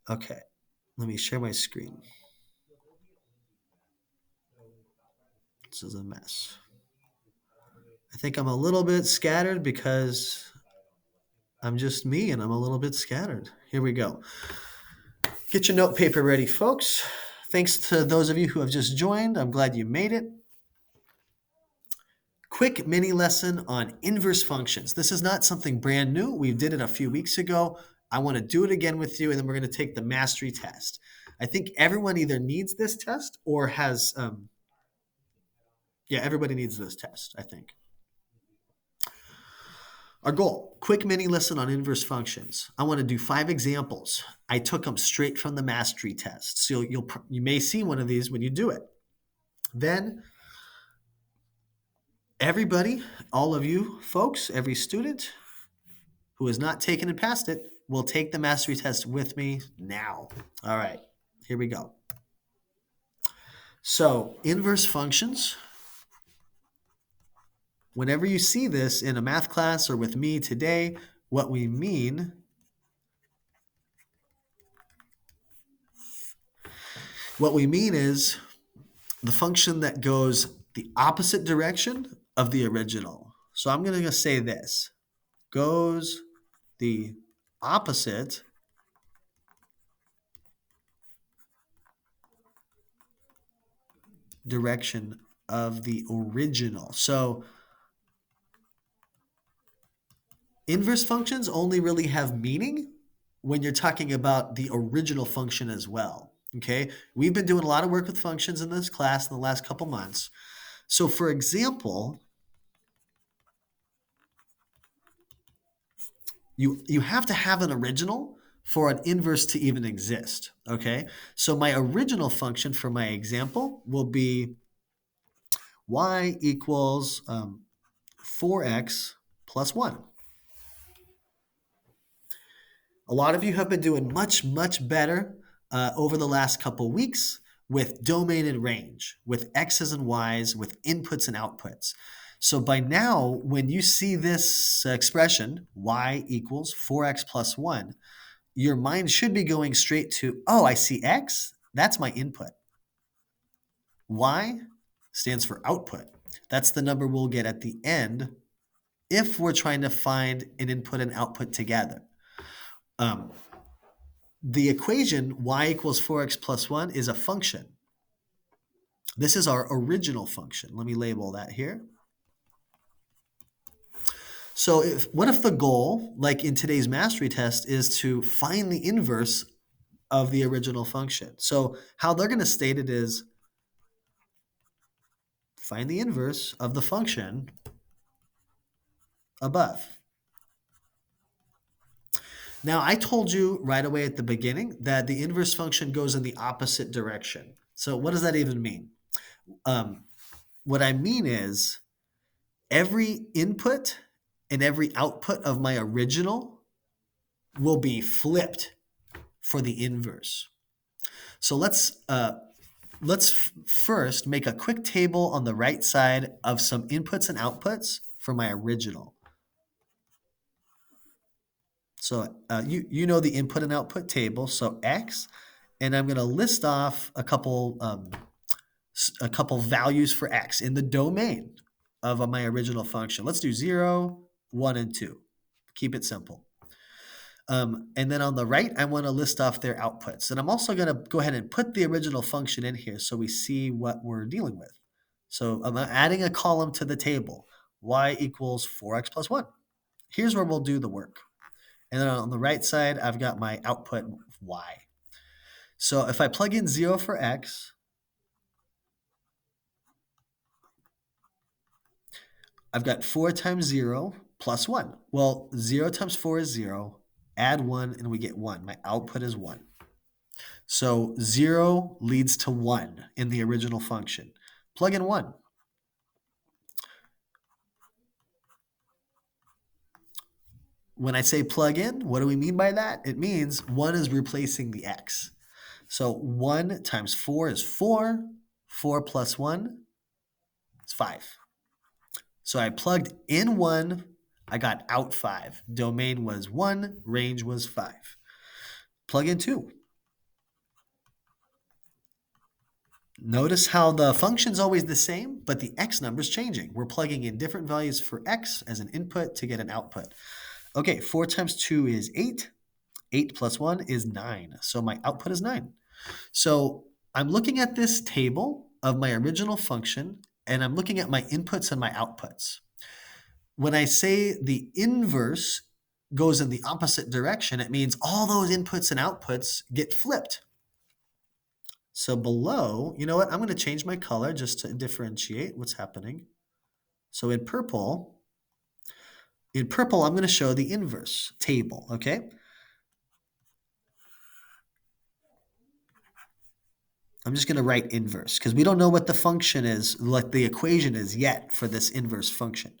Okay, let me share my screen. This is a mess. I think I'm a little bit scattered because I'm just me and I'm a little bit scattered. Here we go. Get your note paper ready, folks. Thanks to those of you who have just joined. I'm glad you made it. Quick mini lesson on inverse functions. This is not something brand new. We did it a few weeks ago. I want to do it again with you, and then we're going to take the mastery test. I think everyone either needs this test or has, yeah, everybody needs this test, I think. Our goal, quick mini lesson on inverse functions. I want to do 5 examples. I took them straight from the mastery test. So you may see one of these when you do it. Then everybody, all of you folks, every student who has not taken and passed it will take the mastery test with me now. All right, here we go. So inverse functions, whenever you see this in a math class or with me today, what we mean is the function that goes the opposite direction of the original. So I'm going to say this goes the opposite direction of the original. So inverse functions only really have meaning when you're talking about the original function as well. Okay, we've been doing a lot of work with functions in this class in the last couple months. So for example, you have to have an original for an inverse to even exist. Okay, so my original function for my example will be y equals 4x plus 1. A lot of you have been doing much, much better over the last couple weeks with domain and range, with x's and y's, with inputs and outputs. So by now, when you see this expression, y equals 4x plus 1, your mind should be going straight to, oh, I see x, that's my input. Y stands for output. That's the number we'll get at the end if we're trying to find an input and output together. The equation y equals 4x plus 1 is a function. This is our original function. Let me label that here. So what if the goal, like in today's mastery test, is to find the inverse of the original function? So how they're going to state it is find the inverse of the function above. Now, I told you right away at the beginning that the inverse function goes in the opposite direction. So what does that even mean? What I mean is every input and every output of my original will be flipped for the inverse. So let's first make a quick table on the right side of some inputs and outputs for my original. So you know the input and output table. So x, and I'm going to list off a couple values for x in the domain of my original function. Let's do 0, 1, and 2. Keep it simple. And then on the right, I want to list off their outputs. And I'm also going to go ahead and put the original function in here so we see what we're dealing with. So I'm adding a column to the table, y equals 4x plus 1. Here's where we'll do the work. And then on the right side, I've got my output y. So if I plug in 0 for x, I've got 4 times 0 plus 1. Well, 0 times 4 is 0. Add 1 and we get 1. My output is 1. So 0 leads to 1 in the original function. Plug in 1. When I say plug in, what do we mean by that? It means 1 is replacing the x. So 1 times 4 is 4. 4 plus 1 is 5. So I plugged in 1. I got out 5. Domain was 1. Range was 5. Plug in 2. Notice how the function's always the same, but the x number's changing. We're plugging in different values for x as an input to get an output. Okay, 4 times 2 is 8. 8 plus 1 is 9. So my output is 9. So I'm looking at this table of my original function, and I'm looking at my inputs and my outputs. When I say the inverse goes in the opposite direction, it means all those inputs and outputs get flipped. So below, you know what? I'm going to change my color just to differentiate what's happening. So in purple, I'm going to show the inverse table, okay? I'm just going to write inverse because we don't know what the function is, what the equation is yet for this inverse function.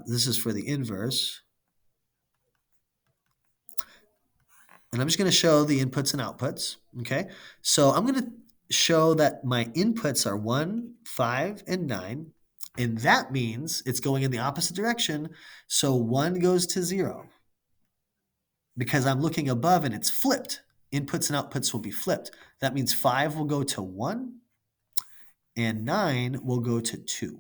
This is for the inverse. And I'm just going to show the inputs and outputs, okay? So I'm going to show that my inputs are 1, 5, and 9. And that means it's going in the opposite direction. So 1 goes to 0 because I'm looking above and it's flipped. Inputs and outputs will be flipped. That means 5 will go to 1 and 9 will go to 2.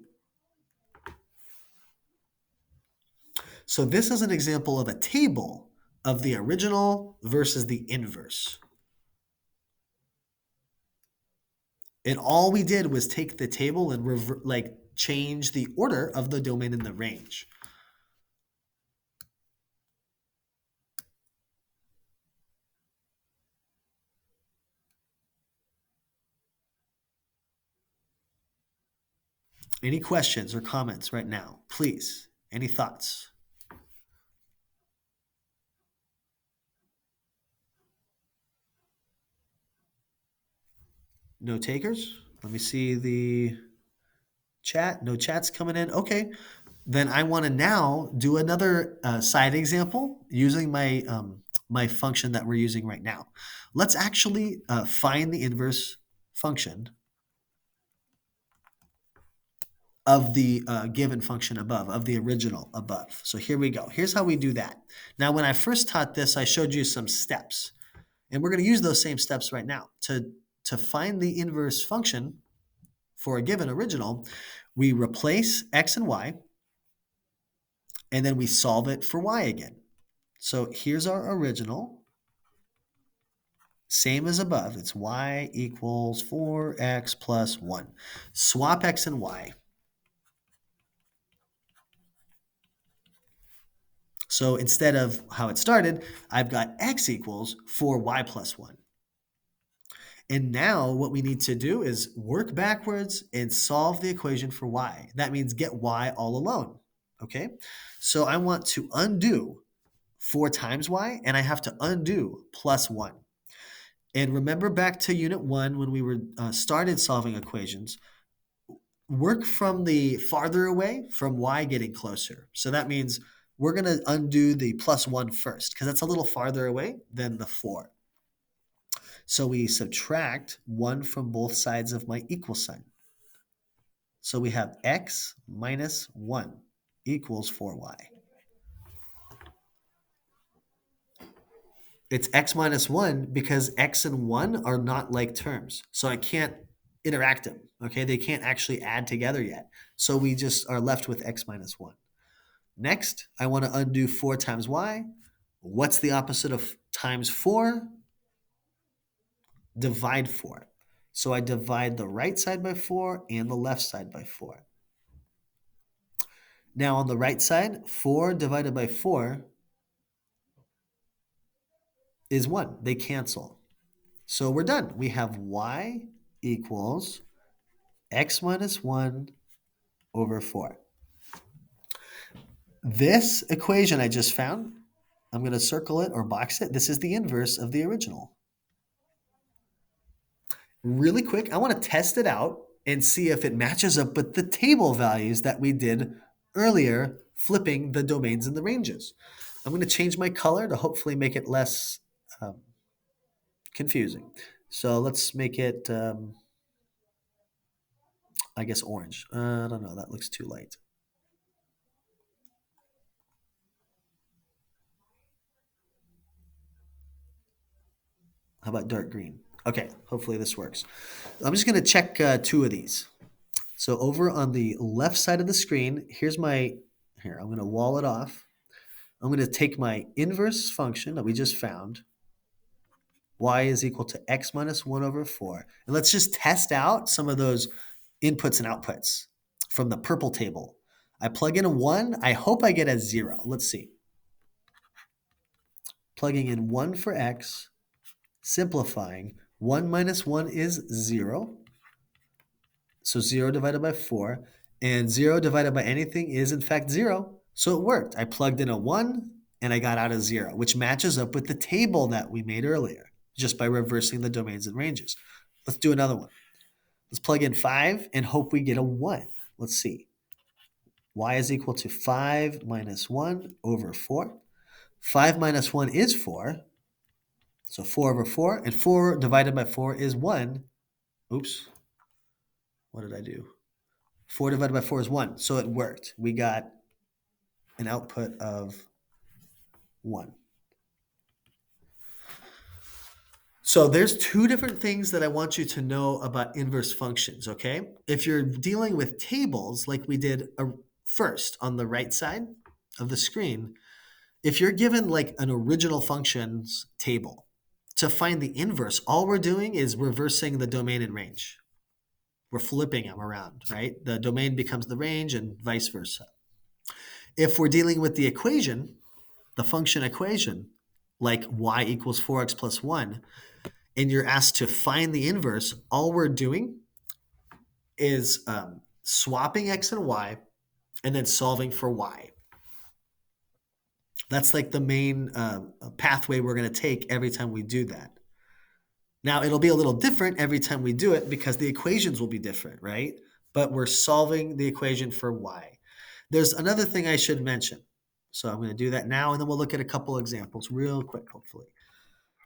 So this is an example of a table of the original versus the inverse. And all we did was take the table and change the order of the domain in the range. Any questions or comments right now? Please. Any thoughts? No takers? Let me see the chat. No chats coming in. Okay. Then I want to now do another side example using my function that we're using right now. Let's actually find the inverse function of the given function above, of the original above. So here we go. Here's how we do that. Now, when I first taught this, I showed you some steps. And we're going to use those same steps right now. To find the inverse function for a given original, we replace x and y, and then we solve it for y again. So here's our original. Same as above. It's y equals 4x plus 1. Swap x and y. So instead of how it started, I've got x equals 4y plus 1. And now what we need to do is work backwards and solve the equation for y. That means get y all alone, okay? So I want to undo 4 times y, and I have to undo plus 1. And remember back to unit 1 when we were started solving equations, work from the farther away from y getting closer. So that means we're going to undo the plus 1 first because that's a little farther away than the 4. So we subtract 1 from both sides of my equal sign. So we have x minus 1 equals 4y. It's x minus 1 because x and 1 are not like terms. So I can't interact them, okay? They can't actually add together yet. So we just are left with x minus 1. Next, I want to undo 4 times y. What's the opposite of times 4? Divide 4. So I divide the right side by 4 and the left side by 4. Now on the right side, 4 divided by 4 is 1. They cancel. So we're done. We have y equals x minus 1 over 4. This equation I just found, I'm going to circle it or box it. This is the inverse of the original. Really quick, I want to test it out and see if it matches up with the table values that we did earlier, flipping the domains and the ranges. I'm going to change my color to hopefully make it less confusing. So let's make it, I guess, orange. I don't know. That looks too light. How about dark green? Okay, hopefully this works. I'm just going to check two of these. So over on the left side of the screen, here, I'm going to wall it off. I'm going to take my inverse function that we just found. Y is equal to x minus 1 over 4. And let's just test out some of those inputs and outputs from the purple table. I plug in a 1. I hope I get a 0. Let's see. Plugging in 1 for x, simplifying. 1 minus 1 is 0. So 0 divided by 4. And 0 divided by anything is, in fact, 0. So it worked. I plugged in a 1, and I got out a 0, which matches up with the table that we made earlier, just by reversing the domains and ranges. Let's do another one. Let's plug in 5 and hope we get a 1. Let's see. Y is equal to 5 minus 1 over 4. 5 minus 1 is 4. So 4 over 4. And 4 divided by 4 is 1. Oops. What did I do? 4 divided by 4 is 1. So it worked. We got an output of 1. So there's two different things that I want you to know about inverse functions, okay? If you're dealing with tables like we did first on the right side of the screen, if you're given like an original functions table, to find the inverse, all we're doing is reversing the domain and range. We're flipping them around, right? The domain becomes the range and vice versa. If we're dealing with the equation, the function equation, like y equals 4x plus 1, and you're asked to find the inverse, all we're doing is swapping x and y and then solving for y. That's like the main pathway we're going to take every time we do that. Now, it'll be a little different every time we do it because the equations will be different, right? But we're solving the equation for y. There's another thing I should mention. So I'm going to do that now, and then we'll look at a couple examples real quick, hopefully.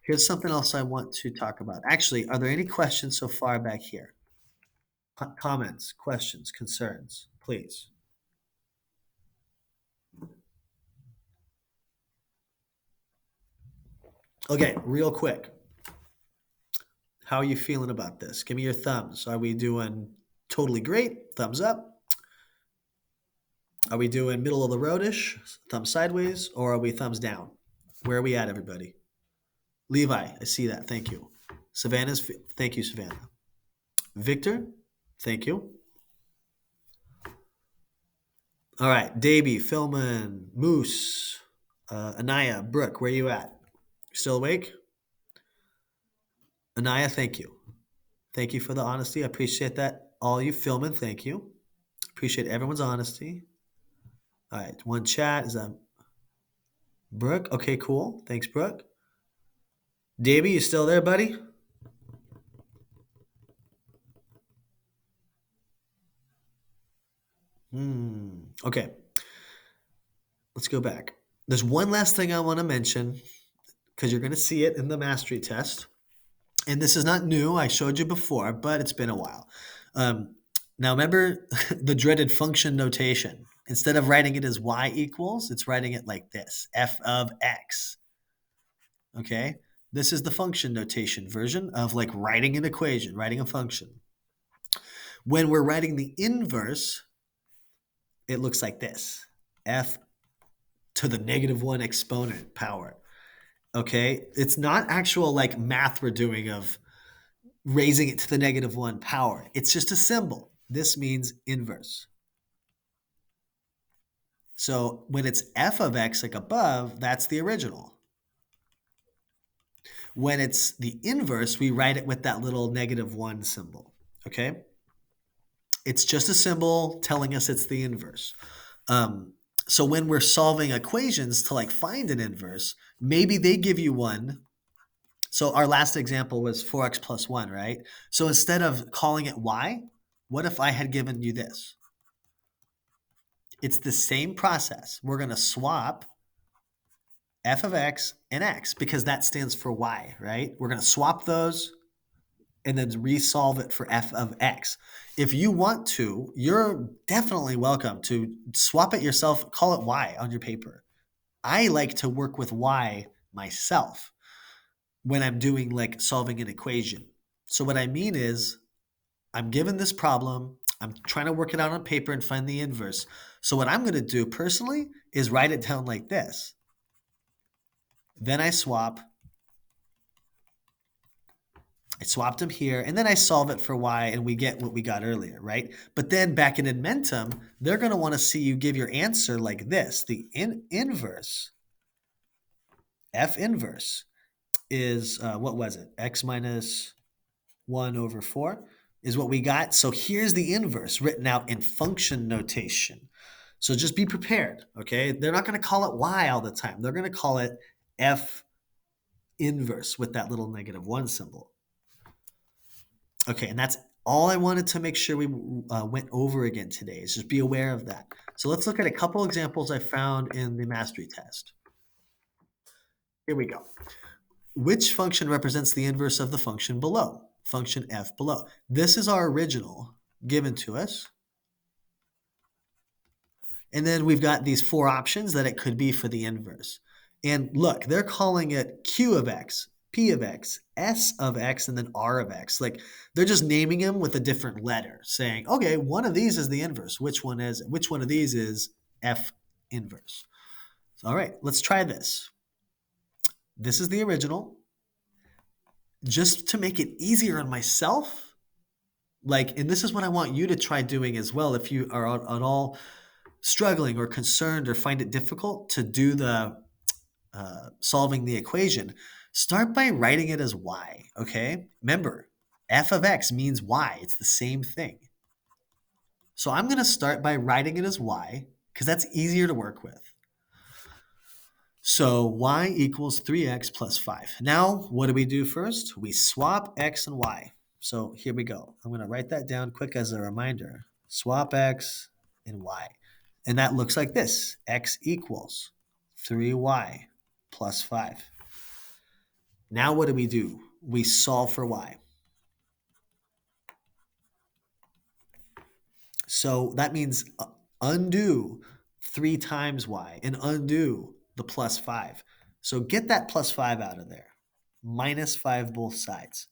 Here's something else I want to talk about. Actually, are there any questions so far back here? Comments, questions, concerns, please. Okay, real quick. How are you feeling about this? Give me your thumbs. Are we doing totally great? Thumbs up. Are we doing middle of the roadish? Thumbs sideways? Or are we thumbs down? Where are we at, everybody? Levi, I see that. Thank you. Thank you, Savannah. Victor, thank you. All right, Davey, Philman, Moose, Anaya, Brooke, where you at? Still awake? Anaya, thank you. Thank you for the honesty. I appreciate that. All you Philman, thank you. Appreciate everyone's honesty. All right, one chat is that Brooke. Okay, cool. Thanks, Brooke. Davey, you still there, buddy? Okay. Let's go back. There's one last thing I want to mention because you're going to see it in the mastery test. And this is not new. I showed you before, but it's been a while. Now, remember the dreaded function notation. Instead of writing it as y equals, it's writing it like this, f of x. Okay? This is the function notation version of like writing an equation, writing a function. When we're writing the inverse, it looks like this, f to the -1 exponent power. Okay? It's not actual like math we're doing of raising it to the -1 power. It's just a symbol. This means inverse. So when it's f of x like above, that's the original. When it's the inverse, we write it with that little -1 symbol. Okay? It's just a symbol telling us it's the inverse. So when we're solving equations to like find an inverse, maybe they give you one. So our last example was 4x plus 1, right? So instead of calling it y, what if I had given you this? It's the same process. We're going to swap f of x and x because that stands for y, right? We're going to swap those and then resolve it for f of x. If you want to, you're definitely welcome to swap it yourself, call it y on your paper. I like to work with y myself when I'm doing like solving an equation. So what I mean is I'm given this problem, I'm trying to work it out on paper and find the inverse. So what I'm going to do personally is write it down like this. Then I swapped them here, and then I solve it for y, and we get what we got earlier, right? But then back in Inventum, they're going to want to see you give your answer like this. The inverse, f inverse, is, what was it? X minus 1 over 4 is what we got. So here's the inverse written out in function notation. So just be prepared, okay? They're not going to call it y all the time. They're going to call it f inverse with that little -1 symbol. Okay, and that's all I wanted to make sure we went over again today, is just be aware of that. So let's look at a couple examples I found in the mastery test. Here we go. Which function represents the inverse of the function below? Function f below. This is our original given to us. And then we've got these 4 options that it could be for the inverse. And look, they're calling it q of x, p of x, s of x, and then r of x. Like they're just naming them with a different letter, saying, okay, one of these is the inverse. Which one is it? Which one of these is f inverse? All right, let's try this. This is the original. Just to make it easier on myself, and this is what I want you to try doing as well if you are at all struggling or concerned or find it difficult to do the solving the equation, start by writing it as y, okay? Remember, f of x means y. It's the same thing. So I'm going to start by writing it as y because that's easier to work with. So y equals 3x plus 5. Now, what do we do first? We swap x and y. So here we go. I'm going to write that down quick as a reminder. Swap x and y. And that looks like this. X equals 3y plus 5. Now what do? We solve for y. So that means undo 3 times y and undo the plus 5. So get that plus 5 out of there. Minus 5 both sides.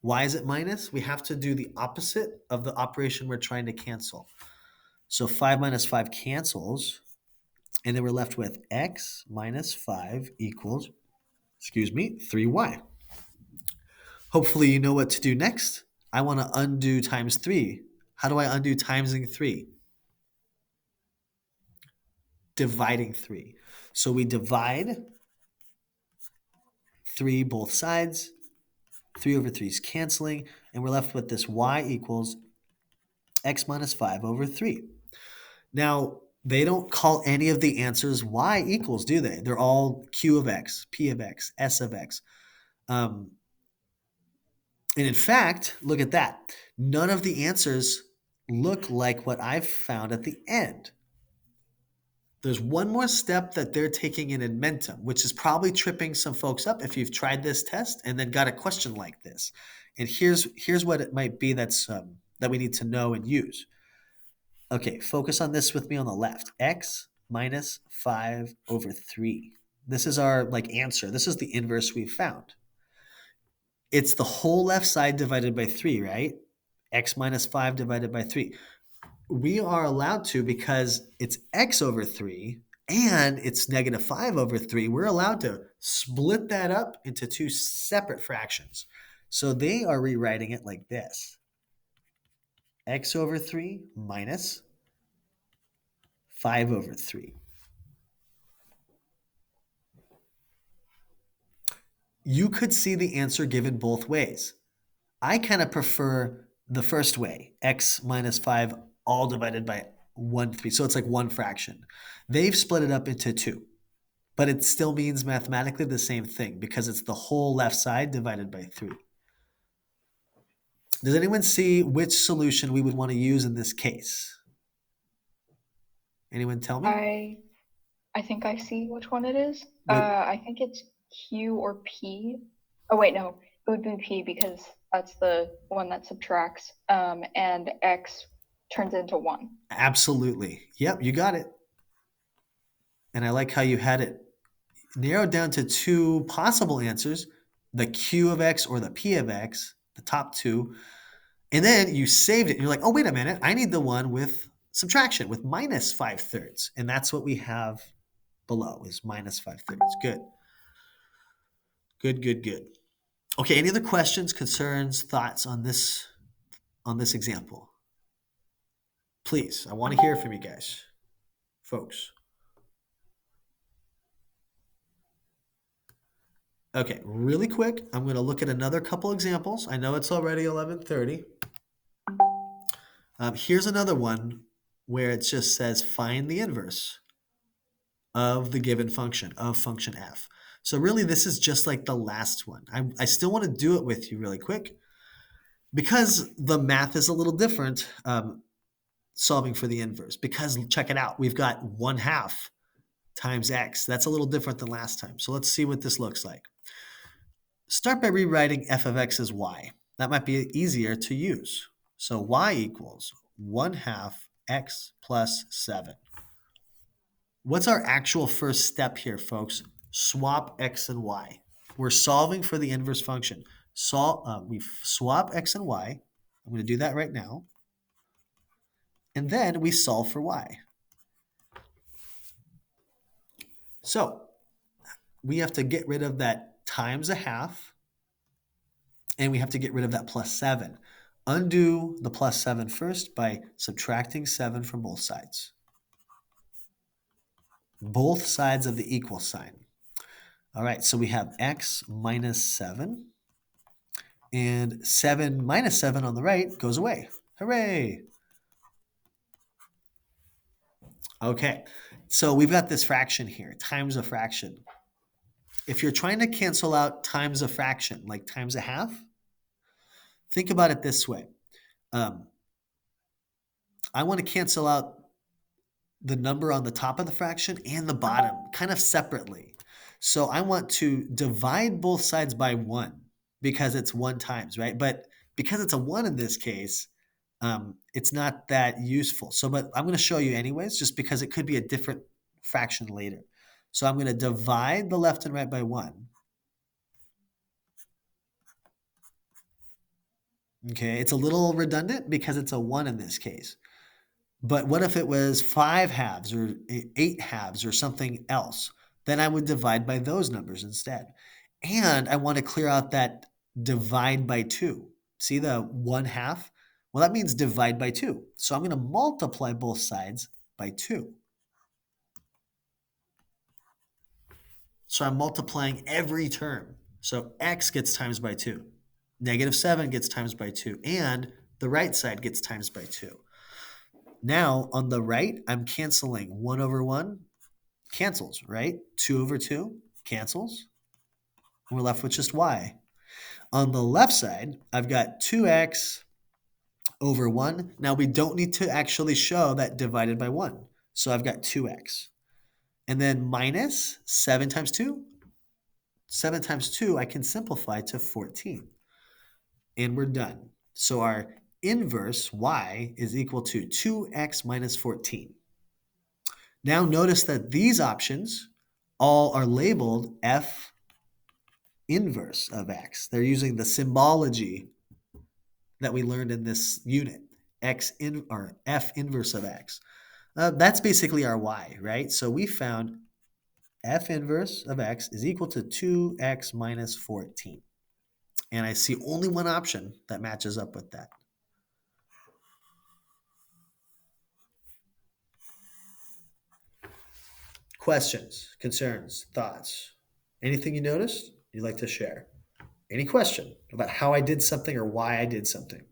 Why is it minus? We have to do the opposite of the operation we're trying to cancel. So 5 minus 5 cancels, and then we're left with x minus 5 equals, 3y. Hopefully you know what to do next. I want to undo times 3. How do I undo timesing 3? Dividing 3. So we divide 3 both sides. 3 over 3 is canceling, and we're left with this y equals x minus 5 over 3. Now, they don't call any of the answers y equals, do they? They're all q of x, p of x, s of x. And in fact, look at that. None of the answers look like what I've found at the end. There's one more step that they're taking in Inventum, which is probably tripping some folks up if you've tried this test and then got a question like this. And here's what it might be that we need to know and use. Okay, focus on this with me on the left. X minus 5 over 3. This is our answer. This is the inverse we've found. It's the whole left side divided by 3, right? X minus 5 divided by 3. We are allowed to, because it's x over 3 and it's negative 5 over 3, we're allowed to split that up into 2 separate fractions. So they are rewriting it like this. X over 3 minus 5 over 3. You could see the answer given both ways. I kind of prefer the first way, x minus 5 all divided by 1, 3. So it's like one fraction. They've split it up into 2, but it still means mathematically the same thing because it's the whole left side divided by 3. Does anyone see which solution we would want to use in this case? Anyone tell me? I think I see which one it is. I think it's Q or P. Oh wait, no, it would be P because that's the one that subtracts, and X turns into 1. Absolutely. Yep, you got it. And I like how you had it narrowed down to 2 possible answers. the q of x or the p of x, the top two, and then you saved it. And you're like, oh, wait a minute. I need the one with subtraction, with minus 5/3. And that's what we have below is minus 5/3. Good. Good, good, good. Okay, any other questions, concerns, thoughts on this example? Please, I want to hear from you guys, folks. Okay, really quick, I'm going to look at another couple examples. I know it's already 11:30. Here's another one where it just says find the inverse of the given function, of function f. So really, this is just like the last one. I still want to do it with you really quick because the math is a little different solving for the inverse. Because check it out, we've got 1/2 times x. That's a little different than last time. So let's see what this looks like. Start by rewriting f of x as y. That might be easier to use. So y equals 1/2 x plus 7. What's our actual first step here, folks? Swap x and y. We're solving for the inverse function. We swap x and y. I'm going to do that right now. And then we solve for y. So we have to get rid of that times 1/2, and we have to get rid of that plus 7. Undo the plus 7 first by subtracting 7 from both sides. Both sides of the equal sign. All right, so we have x minus 7, and 7 minus 7 on the right goes away. Hooray! Okay, so we've got this fraction here, times a fraction. If you're trying to cancel out times a fraction, like times 1/2, think about it this way. I want to cancel out the number on the top of the fraction and the bottom kind of separately. So I want to divide both sides by 1 because it's 1 times, right? But because it's a 1 in this case, it's not that useful. But I'm going to show you anyways, just because it could be a different fraction later. So I'm going to divide the left and right by 1. Okay, it's a little redundant because it's a 1 in this case. But what if it was 5 halves or 8 halves or something else? Then I would divide by those numbers instead. And I want to clear out that divide by 2. See the 1/2? Well, that means divide by 2. So I'm going to multiply both sides by 2. So I'm multiplying every term. So x gets times by 2. Negative 7 gets times by 2. And the right side gets times by 2. Now, on the right, I'm canceling 1 over 1, cancels, right? 2 over 2, cancels. We're left with just y. On the left side, I've got 2x over 1. Now, we don't need to actually show that divided by 1. So I've got 2x. And then minus 7 times 2. 7 times 2, I can simplify to 14. And we're done. So our inverse, y, is equal to 2x minus 14. Now notice that these options all are labeled f inverse of x. They're using the symbology that we learned in this unit, or f inverse of x. That's basically our y, right? So we found f inverse of x is equal to 2x minus 14. And I see only one option that matches up with that. Questions, concerns, thoughts? Anything you noticed you'd like to share? Any question about how I did something or why I did something?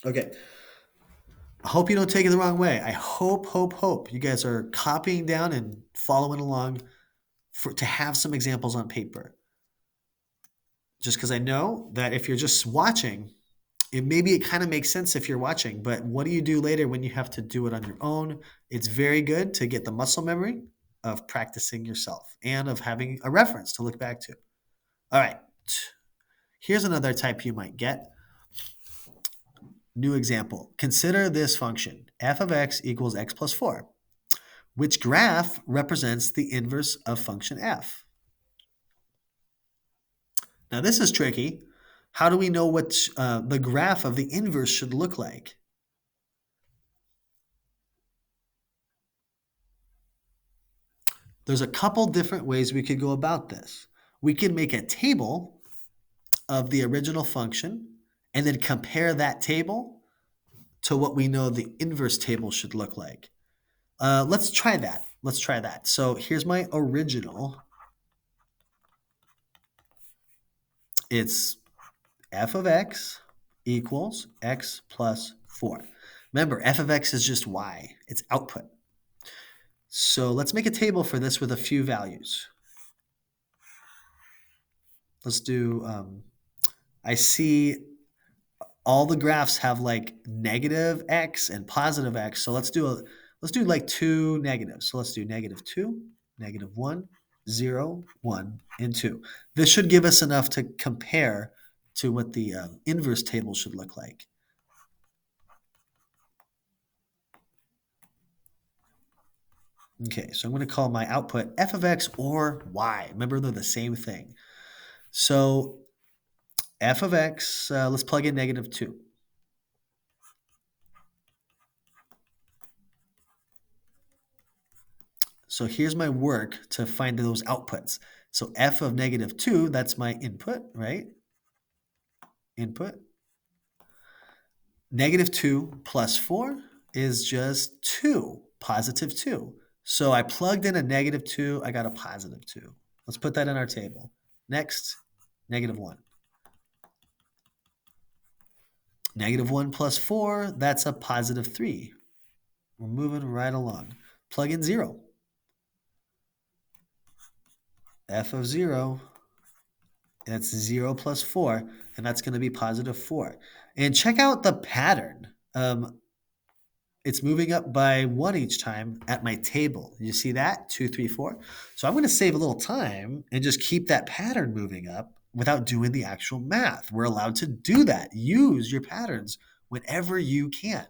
Okay. I hope you don't take it the wrong way. I hope you guys are copying down and following along to have some examples on paper. Just because I know that if you're just watching, maybe it kind of makes sense if you're watching, but what do you do later when you have to do it on your own? It's very good to get the muscle memory of practicing yourself and of having a reference to look back to. All right. Here's another type you might get. New example. Consider this function. F of x equals x plus 4. Which graph represents the inverse of function f? Now, this is tricky. How do we know what the graph of the inverse should look like? There's a couple different ways we could go about this. We could make a table of the original function and then compare that table to what we know the inverse table should look like. Let's try that. Let's try that. So here's my original. It's f of x equals x plus 4. Remember, f of x is just y. It's output. So let's make a table for this with a few values. Let's do, I see all the graphs have like negative x and positive x. So let's do like two negatives. So let's do -2, -1, 0, 1, and 2. This should give us enough to compare to what the inverse table should look like. Okay, so I'm going to call my output f of x or y. Remember, they're the same thing. So f of x, let's plug in -2. So here's my work to find those outputs. So f of -2, that's my input, right? Input. -2 plus 4 is just 2, positive 2. So I plugged in a -2, I got a positive 2. Let's put that in our table. Next, -1. -1 plus 4, that's a positive 3. We're moving right along. Plug in 0. F of 0, that's 0 plus 4, and that's going to be positive 4. And check out the pattern. It's moving up by 1 each time at my table. You see that? 2, 3, 4. So I'm going to save a little time and just keep that pattern moving up without doing the actual math. We're allowed to do that. Use your patterns whenever you can.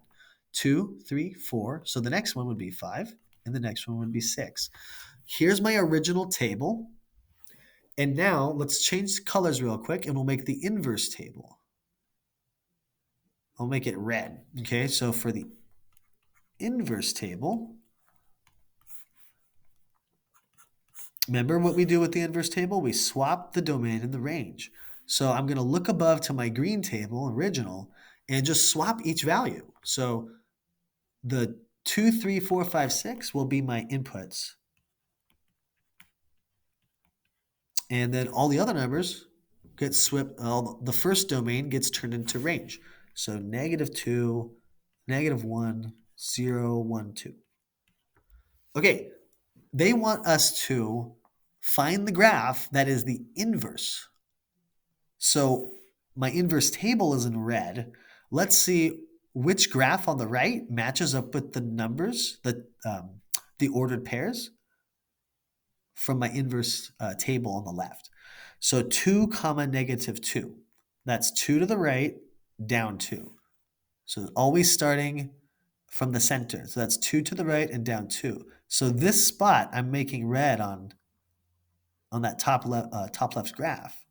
2, 3, 4. So the next one would be 5, and the next one would be 6. Here's my original table. And now let's change colors real quick, and we'll make the inverse table. I'll make it red. Okay, so for the inverse table, remember what we do with the inverse table? We swap the domain and the range. So I'm going to look above to my green table, original, and just swap each value. So the 2, 3, 4, 5, 6 will be my inputs. And then all the other numbers get swapped. The first domain gets turned into range. So -2, -1, 0, 1, 2. Okay, they want us to find the graph that is the inverse. So my inverse table is in red. Let's see which graph on the right matches up with the numbers, the ordered pairs from my inverse table on the left. So 2 comma -2. That's 2 to the right, down 2. So always starting from the center. So that's 2 to the right and down 2. So this spot I'm making red on that top left graph.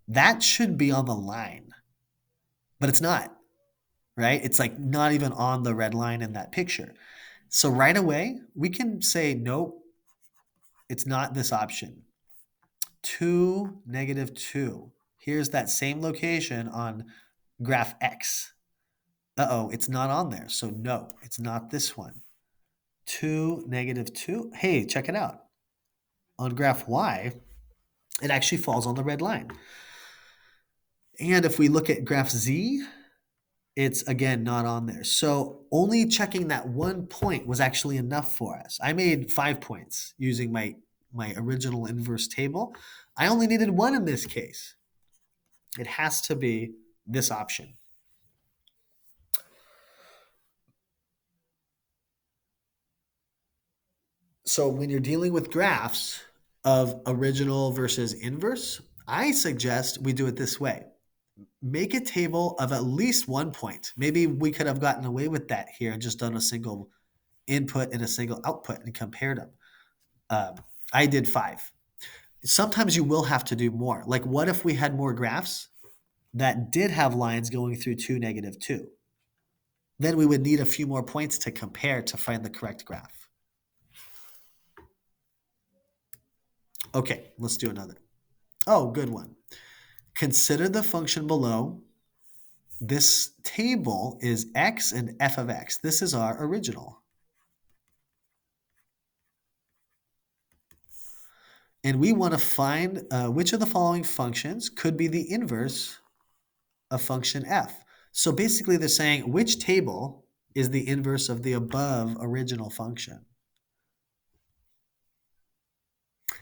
That should be on the line, but it's not, right? It's like not even on the red line in that picture. So right away, we can say, nope, it's not this option. 2, -2. Here's that same location on graph X. Uh-oh, it's not on there. So no, it's not this one. 2, -2. Hey, check it out. On graph Y, it actually falls on the red line. And if we look at graph Z, it's again not on there. So only checking that one point was actually enough for us. I made 5 points using my original inverse table. I only needed one in this case. It has to be this option. So when you're dealing with graphs of original versus inverse, I suggest we do it this way. Make a table of at least 1 point. Maybe we could have gotten away with that here and just done a single input and a single output and compared them. Um, I did 5. Sometimes you will have to do more. Like, what if we had more graphs that did have lines going through 2, -2? Then we would need a few more points to compare to find the correct graph. Okay, let's do another. Oh, good one. Consider the function below. This table is x and f of x. This is our original. And we want to find which of the following functions could be the inverse of function f. So basically they're saying which table is the inverse of the above original function.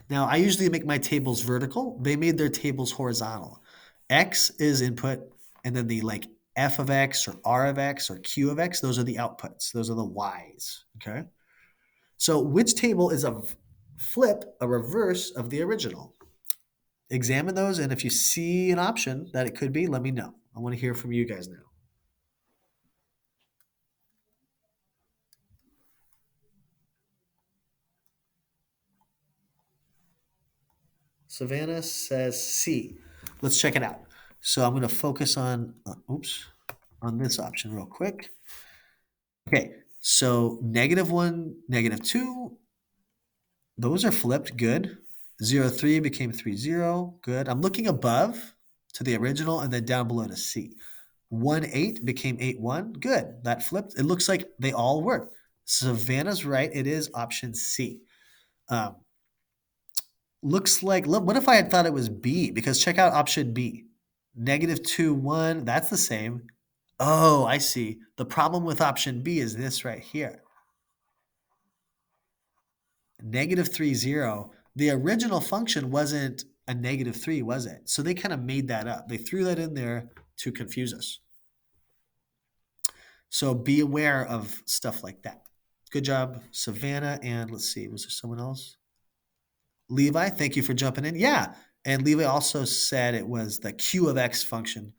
Now I usually make my tables vertical. They made their tables horizontal. X is input, and then the like f of x or r of x or q of x, those are the outputs. Those are the y's, okay? So which table is a flip, a reverse of the original? Examine those, and if you see an option that it could be, let me know. I want to hear from you guys now. Savannah says C. Let's check it out. So I'm going to focus on, on this option real quick. Okay, so -1, -2, those are flipped, good. 0, 3 became 3, 0, good. I'm looking above to the original and then down below to C. 1, 8 became 8, 1, good. That flipped. It looks like they all work. Savannah's right. It is option C. Um, looks like, look, what if I had thought it was B? Because check out option B. -2, 1, that's the same. Oh, I see. The problem with option B is this right here. -3, 0. The original function wasn't a -3, was it? So they kind of made that up. They threw that in there to confuse us. So be aware of stuff like that. Good job, Savannah. And let's see, was there someone else? Levi, thank you for jumping in. Yeah. And Levi also said it was the Q of X function.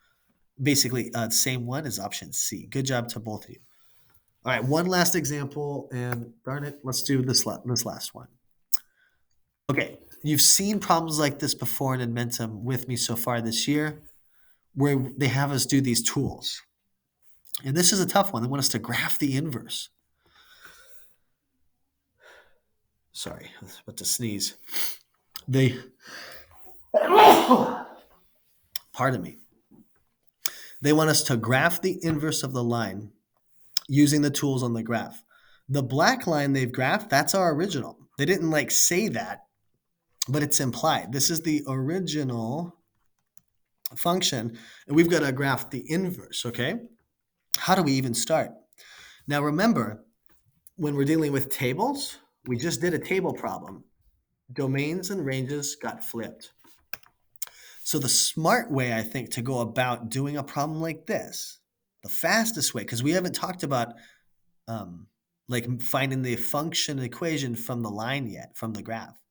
Basically, same one as option C. Good job to both of you. All right, one last example, and darn it, let's do this last one. Okay, you've seen problems like this before in Admentum with me so far this year, where they have us do these tools. And this is a tough one. They want us to graph the inverse. Sorry, I was about to sneeze. They, pardon me. They want us to graph the inverse of the line using the tools on the graph. The black line they've graphed, that's our original. They didn't like say that, but it's implied. This is the original function, and we've got to graph the inverse, okay? How do we even start? Now remember, when we're dealing with tables, we just did a table problem. Domains and ranges got flipped. So the smart way, I think, to go about doing a problem like this, the fastest way, because we haven't talked about like finding the function equation from the line yet, from the graph.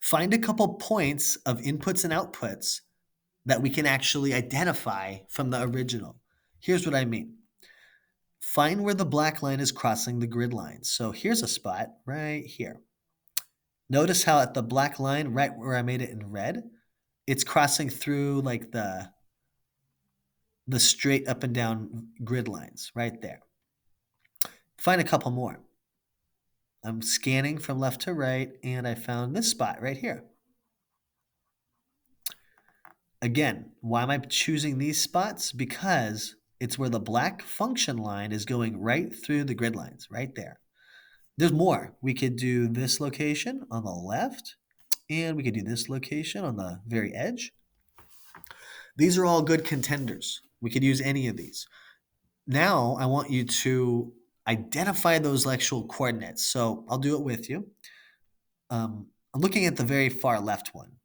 Find a couple points of inputs and outputs that we can actually identify from the original. Here's what I mean. Find where the black line is crossing the grid line. So here's a spot right here. Notice how at the black line, right where I made it in red, it's crossing through like the straight up and down grid lines right there. Find a couple more. I'm scanning from left to right, and I found this spot right here. Again, why am I choosing these spots? Because it's where the black function line is going right through the grid lines, right there. There's more. We could do this location on the left, and we could do this location on the very edge. These are all good contenders. We could use any of these. Now I want you to identify those actual coordinates. So I'll do it with you. I'm looking at the very far left one.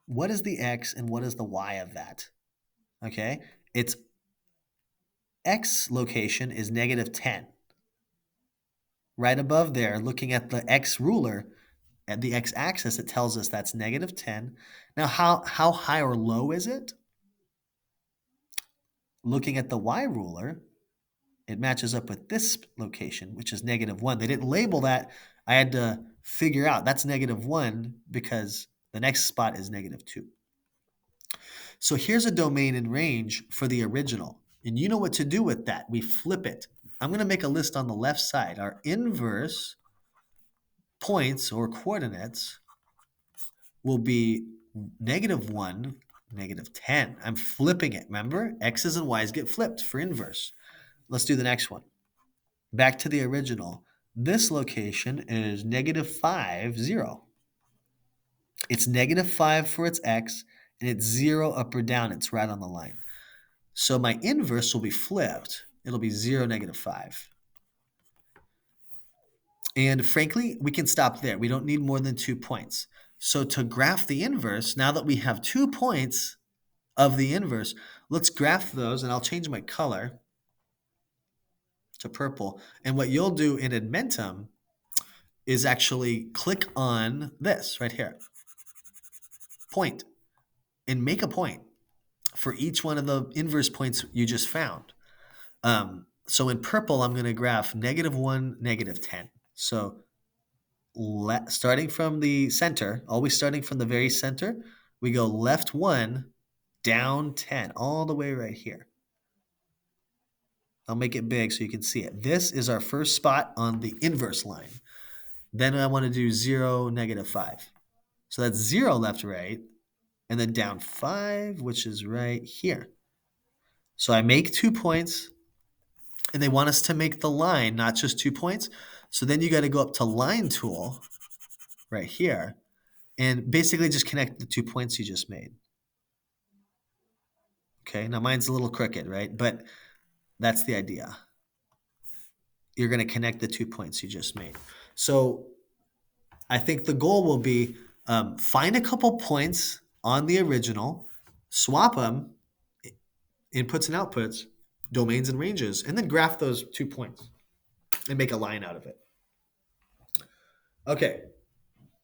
What is the x and what is the y of that? Okay, its x location is -10. Right above there, looking at the x ruler, at the x-axis, it tells us that's -10. Now, how high or low is it? Looking at the y ruler, it matches up with this location, which is -1. They didn't label that. I had to figure out that's -1 because the next spot is -2. So here's a domain and range for the original. And you know what to do with that. We flip it. I'm going to make a list on the left side. Our inverse points or coordinates will be -1, -10. I'm flipping it. Remember, x's and y's get flipped for inverse. Let's do the next one. Back to the original. This location is -5, 0. It's -5 for its x, and it's 0 up or down. It's right on the line. So my inverse will be flipped. It'll be 0, -5. And frankly, we can stop there. We don't need more than 2 points. So to graph the inverse, now that we have 2 points of the inverse, let's graph those, and I'll change my color to purple. And what you'll do in Admentum is actually click on this right here, point, and make a point for each one of the inverse points you just found. So in purple, I'm going to graph -1, -10. So starting from the center, always starting from the very center, we go left 1, down 10, all the way right here. I'll make it big so you can see it. This is our first spot on the inverse line. Then I want to do 0, -5. So that's 0 left, right, and then down 5, which is right here. So I make 2 points, and they want us to make the line, not just 2 points. So then you got to go up to line tool right here and basically just connect the 2 points you just made. Okay, now mine's a little crooked, right? But that's the idea. You're going to connect the 2 points you just made. So I think the goal will be find a couple points on the original, swap them, inputs and outputs, domains and ranges, and then graph those 2 points and make a line out of it. Okay,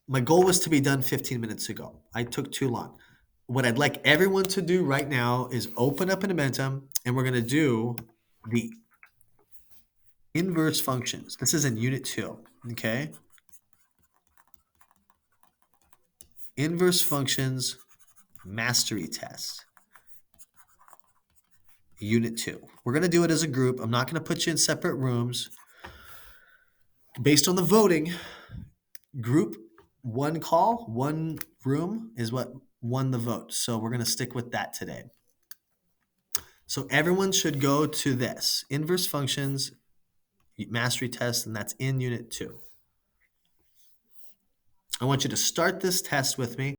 my goal was to be done 15 minutes ago. I took too long. What I'd like everyone to do right now is open up an Admentum, and we're going to do the inverse functions. This is in Unit 2, okay? Inverse functions mastery test. Unit 2. We're going to do it as a group. I'm not going to put you in separate rooms. Based on the voting, group one call, one room is what won the vote. So we're going to stick with that today. So everyone should go to this inverse functions mastery test, and that's in Unit 2. I want you to start this test with me.